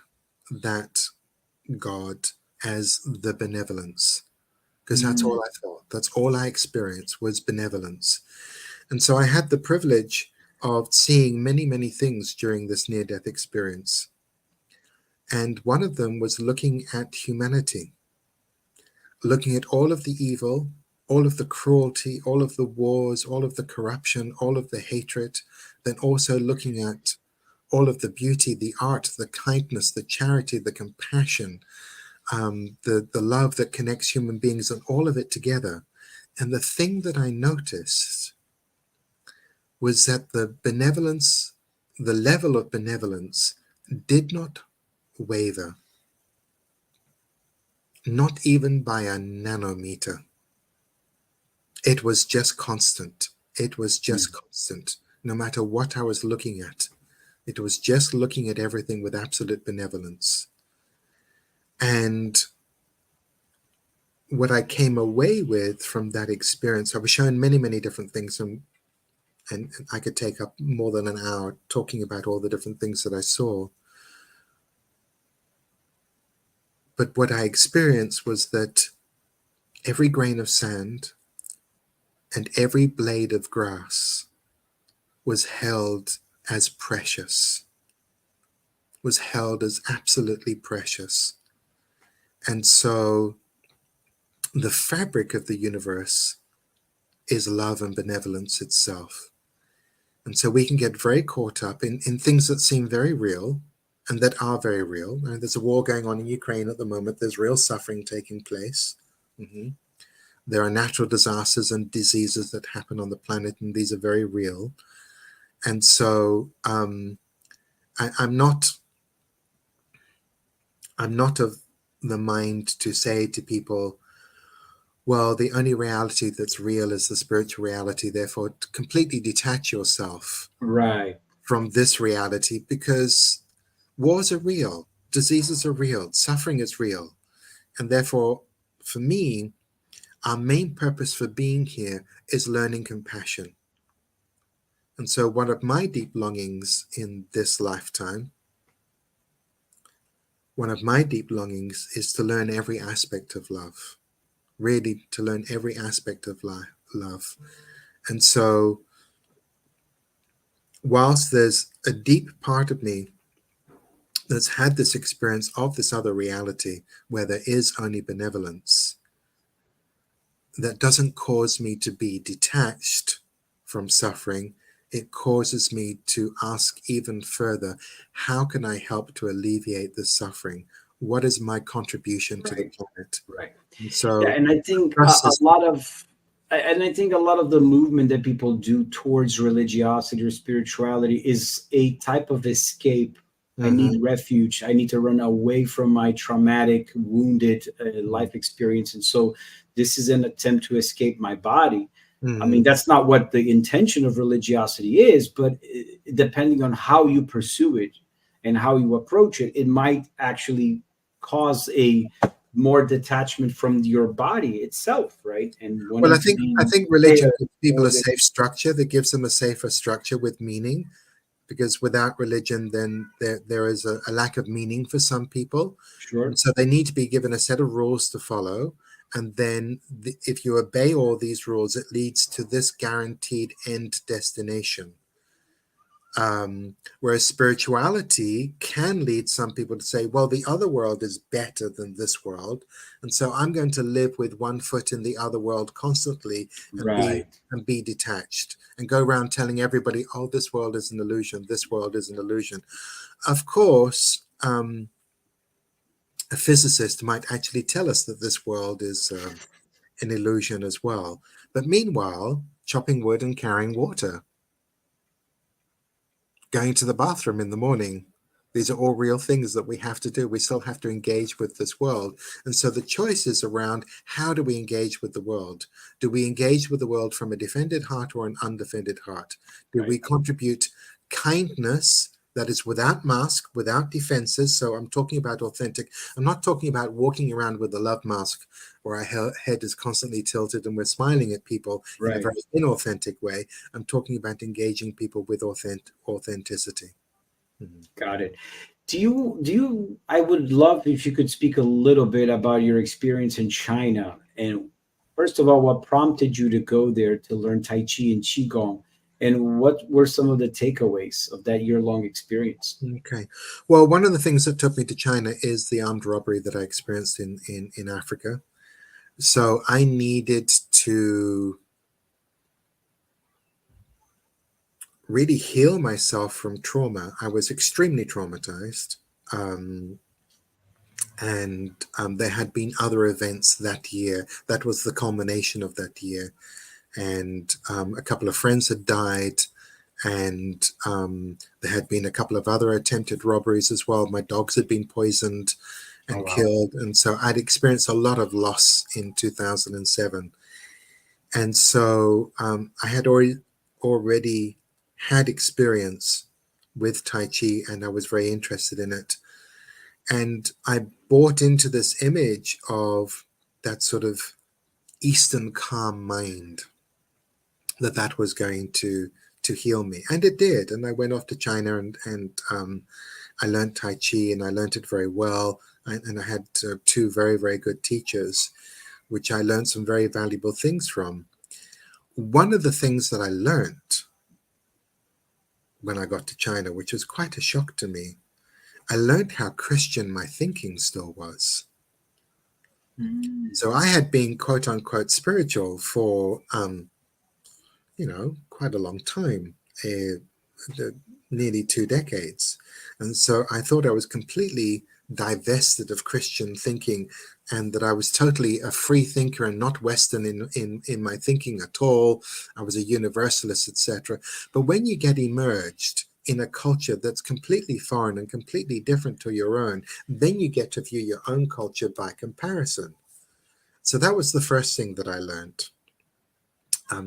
Speaker 2: that God as the benevolence, because that's all I thought. That's all I experienced was benevolence. And so I had the privilege of seeing many, many things during this near-death experience. And one of them was looking at humanity, looking at all of the evil, all of the cruelty, all of the wars, all of the corruption, all of the hatred, then also looking at all of the beauty, the art, the kindness, the charity, the compassion, the love that connects human beings, and all of it together. And the thing that I noticed was that the benevolence, the level of benevolence, did not waver, not even by a nanometer. It was just constant. It was just constant, no matter what I was looking at. It was just looking at everything with absolute benevolence. And what I came away with from that experience, I was shown many, many different things, and I could take up more than an hour talking about all the different things that I saw. But what I experienced was that every grain of sand and every blade of grass was held as precious, was held as absolutely precious. And so the fabric of the universe is love and benevolence itself. And so we can get very caught up in things that seem very real and that are very real. And there's a war going on in Ukraine at the moment. There's real suffering taking place. There are natural disasters and diseases that happen on the planet, and these are very real. And so I'm not of the mind to say to people, well, the only reality that's real is the spiritual reality. Therefore, to completely detach yourself from this reality, because wars are real, diseases are real, suffering is real. And therefore, for me, our main purpose for being here is learning compassion. And so one of my deep longings in this lifetime, one of my deep longings is to learn every aspect of love. really to learn every aspect of love. And so, whilst there's a deep part of me that's had this experience of this other reality where there is only benevolence, that doesn't cause me to be detached from suffering. It causes me to ask even further, how can I help to alleviate this suffering? What is my contribution to the
Speaker 1: Right.
Speaker 2: planet?
Speaker 1: Right.
Speaker 2: And
Speaker 1: Yeah,
Speaker 2: so,
Speaker 1: and I think
Speaker 2: trust is,
Speaker 1: I think a lot of the movement that people do towards religiosity or spirituality is a type of escape. I
Speaker 2: Mhm,
Speaker 1: need refuge. I need to run away from my traumatic, wounded
Speaker 2: mhm,
Speaker 1: life experience, and so this is an attempt to escape my body. I mean,
Speaker 2: mhm.
Speaker 1: that's not what the intention of religiosity is, but depending on how you pursue it and how you approach it, it might actually cause a more detachment from your body itself, right? And
Speaker 2: Well,
Speaker 1: wanting to
Speaker 2: I
Speaker 1: be
Speaker 2: think
Speaker 1: there
Speaker 2: religion gives people
Speaker 1: more
Speaker 2: a
Speaker 1: than
Speaker 2: safe structure that gives them a safer structure with meaning, because without religion, then there is a lack of meaning for some people.
Speaker 1: sure.
Speaker 2: And so they need to be given a set of rules to follow. And then if you obey all these rules, it leads to this guaranteed end destination. Whereas spirituality can lead some people to say, well, the other world is better than this world. And so I'm going to live with one foot in the other world constantly
Speaker 1: Right.
Speaker 2: and be detached and go around telling everybody, oh, this world is an illusion. This world is an illusion. Of course, a physicist might actually tell us that this world is an illusion as well. But meanwhile, chopping wood and carrying water, going to the bathroom in the morning. These are all real things that we have to do. We still have to engage with this world. And so the choice is around, how do we engage with the world? Do we engage with the world from a defended heart or an undefended heart? Do
Speaker 1: Right.
Speaker 2: we contribute kindness that is without mask, without defenses? So I'm talking about authentic. I'm not talking about walking around with a love mask where our head is constantly tilted and we're smiling at people in a
Speaker 1: Right.
Speaker 2: very inauthentic way. I'm talking about engaging people with authenticity. Mhm.
Speaker 1: Got it. I would love if you could speak a little bit about your experience in China. And first of all, what prompted you to go there to learn Tai Chi and Qigong? And what were some of the takeaways of that year-long experience?
Speaker 2: Okay. Well, one of the things that took me to China is the armed robbery that I experienced in Africa. So I needed to really heal myself from trauma. I was extremely traumatized. Um, and there had been other events that year. That was the culmination of that year. And a couple of friends had died. And there had been a couple of other attempted robberies as well. My dogs had been poisoned
Speaker 1: Oh
Speaker 2: and
Speaker 1: wow.
Speaker 2: killed. And so I'd experienced a lot of loss in 2007. And so I had already had experience with Tai Chi, and I was very interested in it. And I bought into this image of that sort of Eastern calm mind, that was going to heal me, and it did. And I went off to China, and I learned Tai Chi, and I learned it very well. And I had two very, very good teachers, which I learned some very valuable things from. One of the things that I learned when I got to China, which was quite a shock to me, I learned how Christian my thinking still was.
Speaker 1: Mm.
Speaker 2: So I had been quote unquote spiritual for quite a long time, nearly 2 decades. And so I thought I was completely divested of Christian thinking, and that I was totally a free thinker and not Western in my thinking at all. I was a universalist, etc. But when you get emerged in a culture that's completely foreign and completely different to your own, then you get to view your own culture by comparison. So that was the first thing that I learned.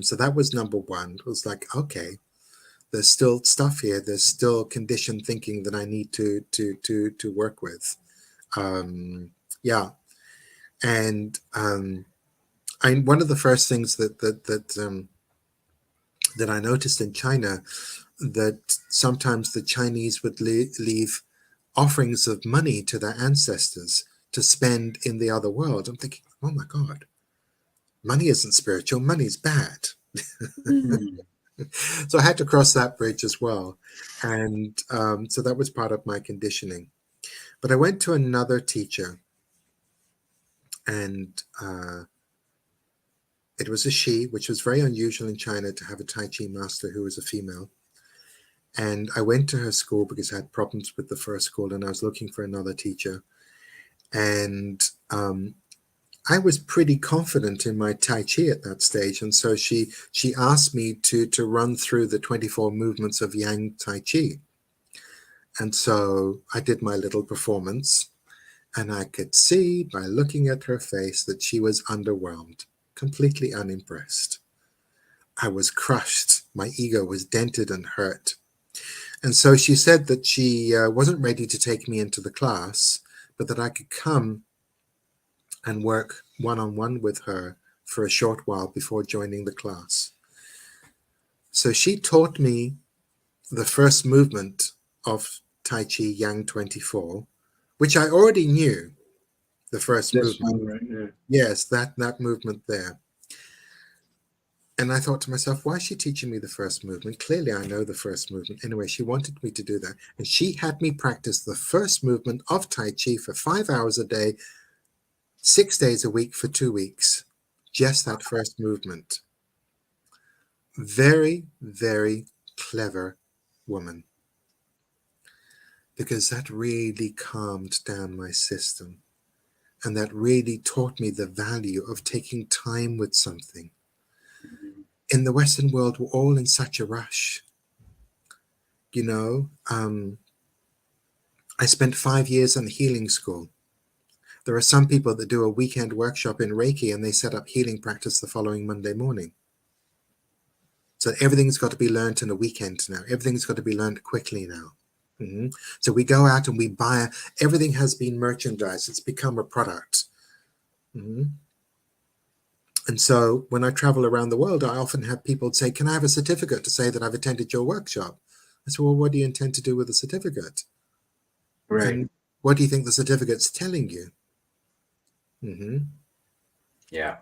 Speaker 2: So that was number one. It was like, okay, there's still stuff here. There's still conditioned thinking that I need to work with. Yeah, and one of the first things that I noticed in China, that sometimes the Chinese would leave offerings of money to their ancestors to spend in the other world. I'm thinking, oh my God, money isn't spiritual, money's bad.
Speaker 1: Mm.
Speaker 2: So I had to cross that bridge as well. And so that was part of my conditioning. But I went to another teacher, and it was a she, which was very unusual in China to have a Tai Chi master who was a female. And I went to her school because I had problems with the first school and I was looking for another teacher. And I was pretty confident in my Tai Chi at that stage. And so she asked me to run through the 24 movements of Yang Tai Chi. And so I did my little performance, and I could see by looking at her face that she was underwhelmed, completely unimpressed. I was crushed. My ego was dented and hurt. And so she said that she wasn't ready to take me into the class, but that I could come and work one-on-one with her for a short while before joining the class. So she taught me the first movement of Tai Chi Yang 24, which I already knew, the first
Speaker 1: This
Speaker 2: movement.
Speaker 1: one right there.
Speaker 2: Yes, that movement there. And I thought to myself, why is she teaching me the first movement? Clearly, I know the first movement. Anyway, she wanted me to do that. And she had me practice the first movement of Tai Chi for 5 hours a day, 6 days a week for 2 weeks. Just that first movement. Very, very clever woman. Because that really calmed down my system. And that really taught me the value of taking time with something. In the Western world, we're all in such a rush. You know, I spent 5 years in healing school. There are some people that do a weekend workshop in Reiki and they set up healing practice the following Monday morning. So everything's got to be learned in a weekend now. Everything's got to be learned quickly now. Mm-hmm. So we go out and we buy, everything has been merchandised. It's become a product. Mm-hmm. And so when I travel around the world, I often have people say, can I have a certificate to say that I've attended your workshop? I said, well, what do you intend to do with the certificate?
Speaker 1: Right.
Speaker 2: And what do you think the certificate's telling you? Mm-hmm.
Speaker 1: Yeah.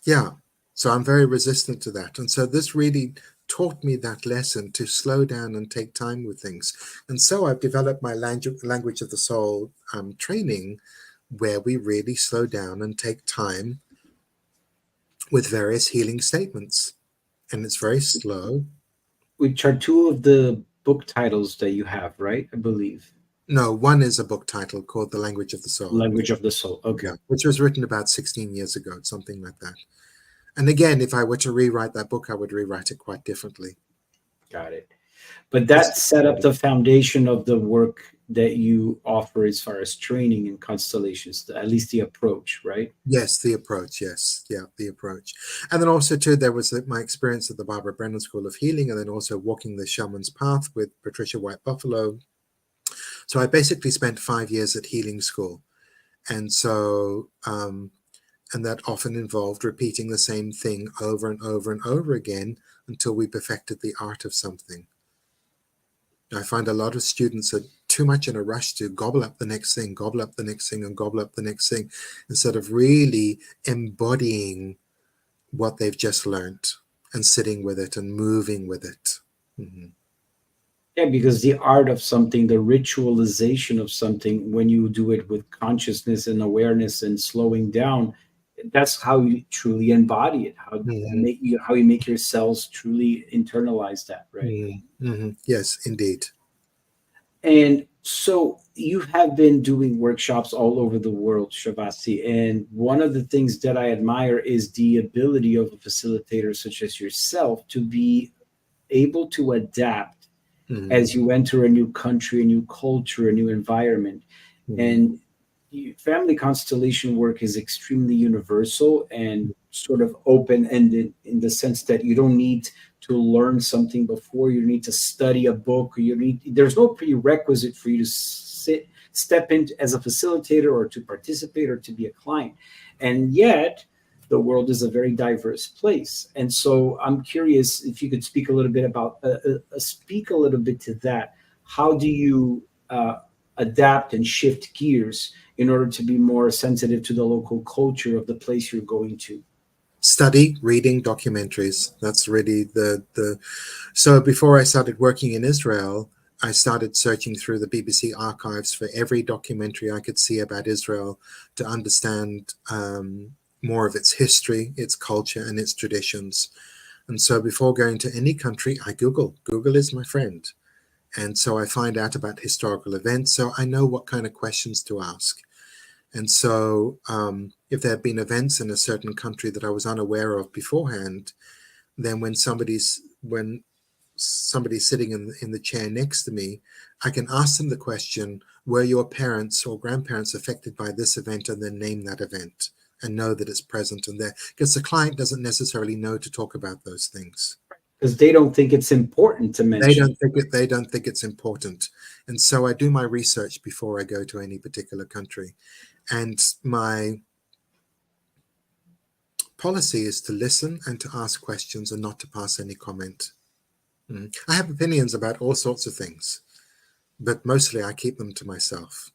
Speaker 2: Yeah. So I'm very resistant to that. And so this really taught me that lesson to slow down and take time with things. And so I've developed my language of the soul training, where we really slow down and take time with various healing statements. And it's very slow.
Speaker 1: Which are two of the book titles that you have, right? I believe.
Speaker 2: No, one is a book title called The Language of the Soul.
Speaker 1: Language of the Soul. Okay.
Speaker 2: Yeah, which was written about 16 years ago, something like that. And again, if I were to rewrite that book, I would rewrite it quite differently.
Speaker 1: Got it. But that set up the foundation of the work that you offer as far as training and constellations, at least the approach, right?
Speaker 2: Yes, the approach. Yes. Yeah, the approach. And then also, too, there was my experience at the Barbara Brennand School of Healing, and then also walking the shaman's path with Patricia White Buffalo. So I basically spent 5 years at healing school. And so, and that often involved repeating the same thing over and over and over again until we perfected the art of something. I find a lot of students are too much in a rush to gobble up the next thing, gobble up the next thing, and gobble up the next thing, instead of really embodying what they've just learned and sitting with it and moving with it. Mm-hmm.
Speaker 1: Yeah, because the art of something, the ritualization of something, when you do it with consciousness and awareness and slowing down, that's how you truly embody it.
Speaker 2: Mm-hmm.
Speaker 1: How you make your cells truly internalize that, right?
Speaker 2: Mm-hmm. Yes, indeed.
Speaker 1: And so you have been doing workshops all over the world, Shavasti. And one of the things that I admire is the ability of a facilitator such as yourself to be able to adapt as you enter a new country, a new culture, a new environment. And family constellation work is extremely universal and sort of open-ended in the sense that you don't need to learn something before, you need to study a book, or there's no prerequisite for you to step in as a facilitator or to participate or to be a client. And yet the world is a very diverse place. And so I'm curious if you could speak a little bit about to that. How do you adapt and shift gears in order to be more sensitive to the local culture of the place you're going to?
Speaker 2: Study, reading, documentaries. That's really the. So before I started working in Israel, I started searching through the BBC archives for every documentary I could see about Israel to understand more of its history, its culture, and its traditions. And so before going to any country, I Google. Google is my friend. And so I find out about historical events, so I know what kind of questions to ask. And so if there have been events in a certain country that I was unaware of beforehand, then when somebody's sitting in the chair next to me, I can ask them the question, were your parents or grandparents affected by this event, and then name that event and know that it's present and there. Because the client doesn't necessarily know to talk about those things.
Speaker 1: Because they don't think it's important to mention.
Speaker 2: They don't think it's important. And so I do my research before I go to any particular country. And my policy is to listen and to ask questions and not to pass any comment. I have opinions about all sorts of things, but mostly I keep them to myself.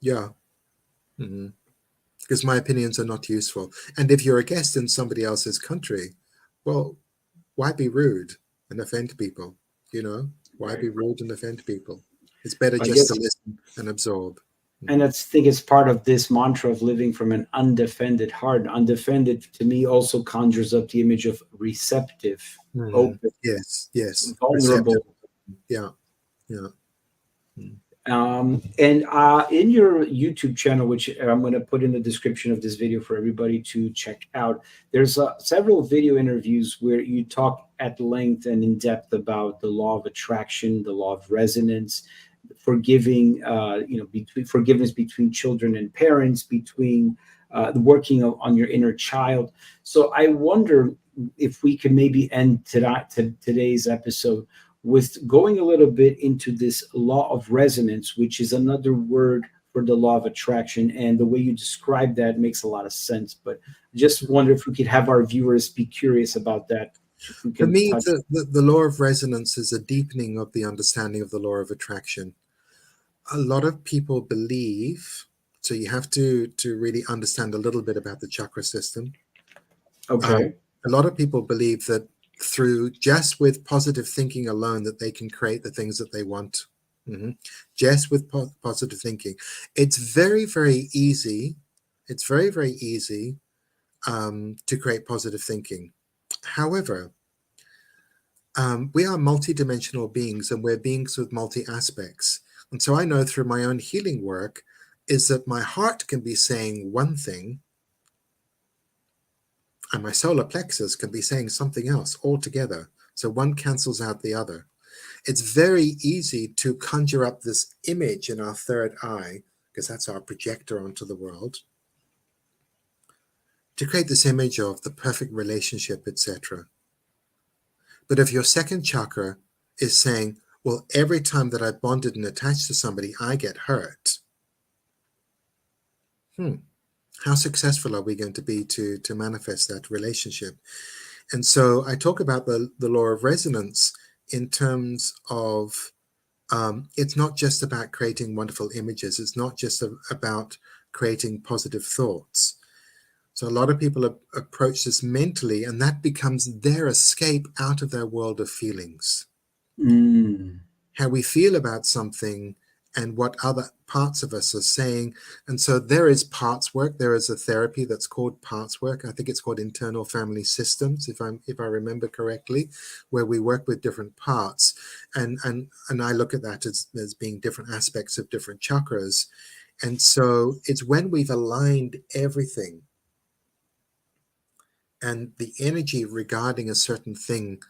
Speaker 2: Yeah. Because my opinions are not useful. And if you're a guest in somebody else's country, well, why be rude and offend people? You know, why be rude and offend people? It's better
Speaker 1: I
Speaker 2: just
Speaker 1: guess,
Speaker 2: to listen and absorb.
Speaker 1: and I think it's part of this mantra of living from an undefended heart. Undefended to me also conjures up the image of receptive, open,
Speaker 2: Yes. Receptive.
Speaker 1: vulnerable.
Speaker 2: Yeah. Mm.
Speaker 1: And in your YouTube channel, which I'm going to put in the description of this video for everybody to check out, there's several video interviews where you talk at length and in depth about the law of attraction, the law of resonance, forgiving, between forgiveness between children and parents, between working on your inner child. So I wonder if we can maybe end today's episode with going a little bit into this law of resonance, which is another word for the law of attraction. And the way you describe that makes a lot of sense. But just wonder if we could have our viewers be curious about that. If we
Speaker 2: For
Speaker 1: can
Speaker 2: me,
Speaker 1: touch.
Speaker 2: the law of resonance is a deepening of the understanding of the law of attraction. A lot of people believe, so you have to really understand a little bit about the chakra system.
Speaker 1: Okay.
Speaker 2: A lot of people believe that through just with positive thinking alone that they can create the things that they want. Just with positive thinking. It's very, very easy. It's very, very easy to create positive thinking. However, we are multidimensional beings, and we're beings with multi aspects. And so I know through my own healing work is that my heart can be saying one thing, and my solar plexus can be saying something else altogether. So one cancels out the other. It's very easy to conjure up this image in our third eye, because that's our projector onto the world, to create this image of the perfect relationship, etc. But if your second chakra is saying, well, every time that I bonded and attached to somebody, I get hurt. How successful are we going to be to manifest that relationship? And so I talk about the law of resonance in terms of it's not just about creating wonderful images. It's not just about creating positive thoughts. So a lot of people approach this mentally, and that becomes their escape out of their world of feelings. How we feel about something and what other parts of us are saying. And so there is parts work. There is a therapy that's called parts work. I think it's called internal family systems, if I remember correctly, where we work with different parts. And I look at that as being different aspects of different chakras. And so it's when we've aligned everything and the energy regarding a certain thing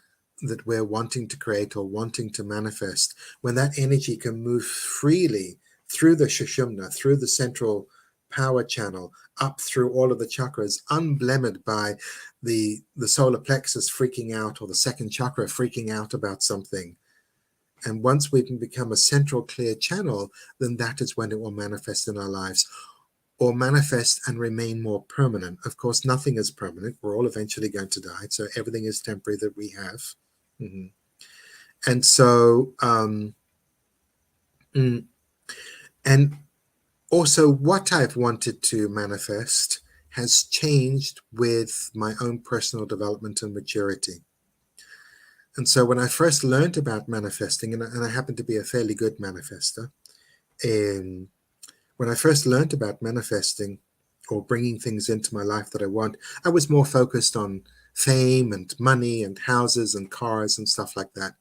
Speaker 2: that we're wanting to create or wanting to manifest, when that energy can move freely through the Sushumna, through the central power channel, up through all of the chakras, unblemished by the solar plexus freaking out or the second chakra freaking out about something. And once we can become a central clear channel, then that is when it will manifest in our lives, or manifest and remain more permanent. Of course, nothing is permanent. We're all eventually going to die. So everything is temporary that we have. And so, and also what I've wanted to manifest has changed with my own personal development and maturity. And so when I first learned about manifesting, and I happen to be a fairly good manifester, when I first learned about manifesting or bringing things into my life that I want, I was more focused on fame and money and houses and cars and stuff like that.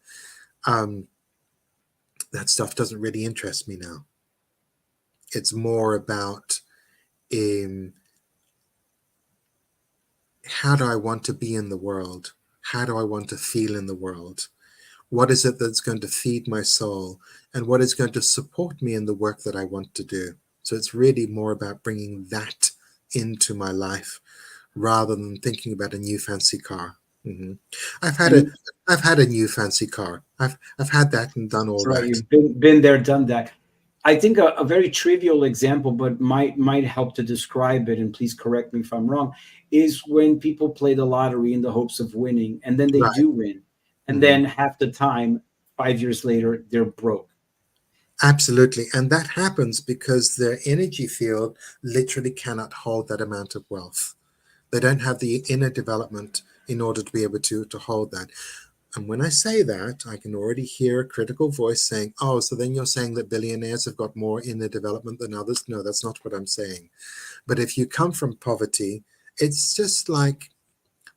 Speaker 2: That stuff doesn't really interest me now. It's more about how do I want to be in the world? How do I want to feel in the world? What is it that's going to feed my soul? And what is going to support me in the work that I want to do? So it's really more about bringing that into my life rather than thinking about a new fancy car. Mm-hmm. I've had a new fancy car. I've had that and done all
Speaker 1: right.
Speaker 2: that.
Speaker 1: You've been there, done that. I think a very trivial example, but might help to describe it, and please correct me if I'm wrong, is when people play the lottery in the hopes of winning, and then they
Speaker 2: Right.
Speaker 1: do win, and
Speaker 2: Mm-hmm.
Speaker 1: then half the time, 5 years later, they're broke.
Speaker 2: Absolutely. And that happens because their energy field literally cannot hold that amount of wealth. They don't have the inner development in order to be able to hold that. And when I say that, I can already hear a critical voice saying, oh, so then you're saying that billionaires have got more inner development than others? No, that's not what I'm saying. But if you come from poverty, it's just like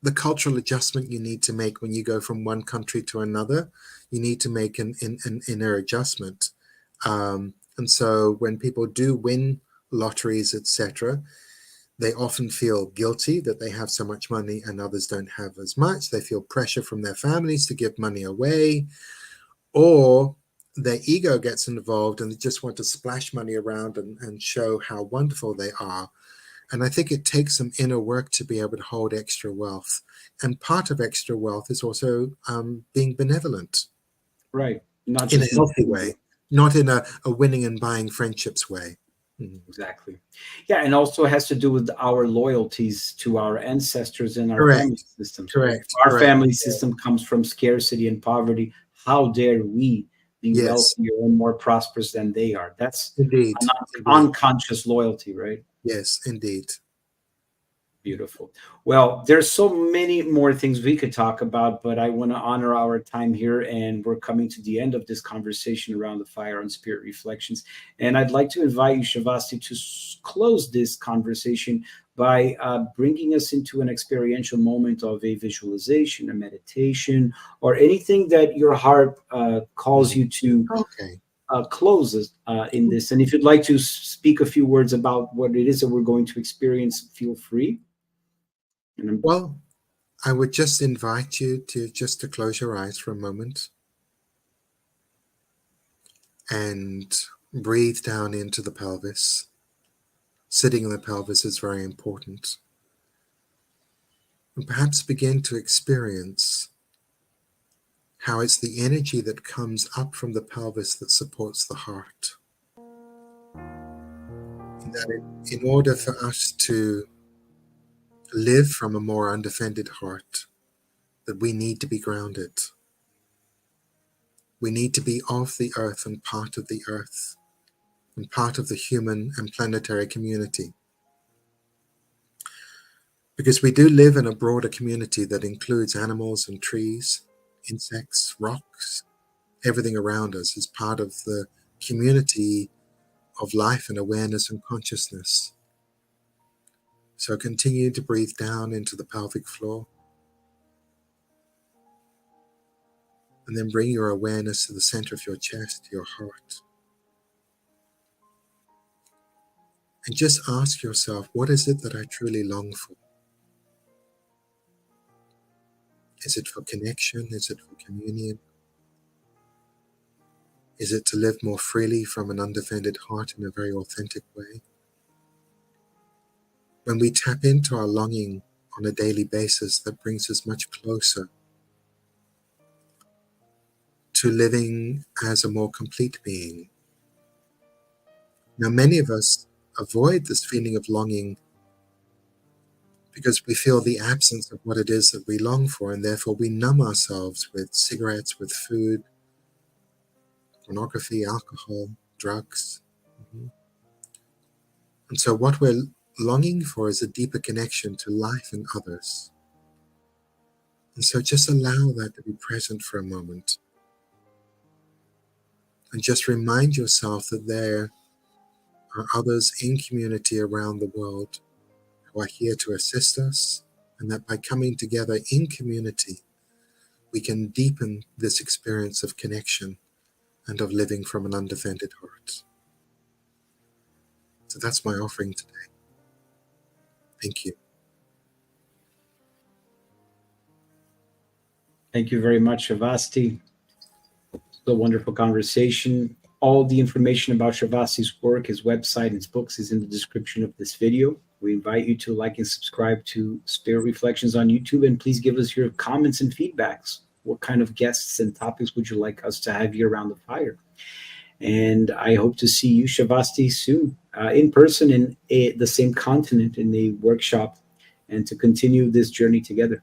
Speaker 2: the cultural adjustment you need to make when you go from one country to another. You need to make an inner adjustment. And so when people do win lotteries, etc., they often feel guilty that they have so much money and others don't have as much. They feel pressure from their families to give money away, or their ego gets involved and they just want to splash money around and show how wonderful they are. And I think it takes some inner work to be able to hold extra wealth. And part of extra wealth is also being benevolent
Speaker 1: Right. Not
Speaker 2: in a
Speaker 1: just
Speaker 2: healthy
Speaker 1: material.
Speaker 2: way, not in a winning and buying friendships way. Mhm.
Speaker 1: Exactly. Yeah, and also has to do with our loyalties to our ancestors and our family
Speaker 2: Correct,
Speaker 1: systems, right? If
Speaker 2: correct,
Speaker 1: our
Speaker 2: correct.
Speaker 1: family system comes from scarcity and poverty, how dare we be
Speaker 2: Yes,
Speaker 1: wealthier and more prosperous than they are? That's
Speaker 2: indeed,
Speaker 1: an
Speaker 2: indeed.
Speaker 1: unconscious loyalty, right?
Speaker 2: Yes, indeed.
Speaker 1: Beautiful. Well, there's so many more things we could talk about, but I want to honor our time here, and we're coming to the end of this conversation around the fire on spirit reflections. And I'd like to invite you, Shavasti, to close this conversation by bringing us into an experiential moment of a visualization, a meditation, or anything that your heart calls
Speaker 2: Mhm.
Speaker 1: you to
Speaker 2: Okay.
Speaker 1: close in this. And if you'd like to speak a few words about what it is that we're going to experience, feel free. And
Speaker 2: Well, I would just invite you to close your eyes for a moment and breathe down into the pelvis. Sitting in the pelvis is very important. And perhaps begin to experience how it's the energy that comes up from the pelvis that supports the heart. And that in order for us to live from a more undefended heart, that we need to be grounded. We need to be of the earth and part of the earth and part of the human and planetary community. Because we do live in a broader community that includes animals and trees, insects, rocks, everything around us is part of the community of life and awareness and consciousness. So continue to breathe down into the pelvic floor and then bring your awareness to the center of your chest, your heart. And just ask yourself, what is it that I truly long for? Is it for connection? Is it for communion? Is it to live more freely from an undefended heart in a very authentic way? When we tap into our longing on a daily basis, that brings us much closer to living as a more complete being. Now, many of us avoid this feeling of longing because we feel the absence of what it is that we long for, and therefore we numb ourselves with cigarettes, with food, pornography, alcohol, drugs. Mhm. And so what we're longing for is a deeper connection to life and others. And so just allow that to be present for a moment. And just remind yourself that there are others in community around the world who are here to assist us, and that by coming together in community, we can deepen this experience of connection and of living from an undefended heart. So that's my offering today. Thank you.
Speaker 1: Thank you very much, Shavasti. It's a wonderful conversation. All the information about Shavasti's work, his website, and his books is in the description of this video. We invite you to like and subscribe to Spirit Reflections on YouTube, and please give us your comments and feedbacks. What kind of guests and topics would you like us to have here around the fire? And I hope to see you, Shavasti, soon, in person in the same continent in a workshop, and to continue this journey together.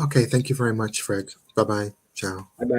Speaker 2: Okay, thank you very much, Fred. Bye-bye. Ciao.
Speaker 1: Bye-bye.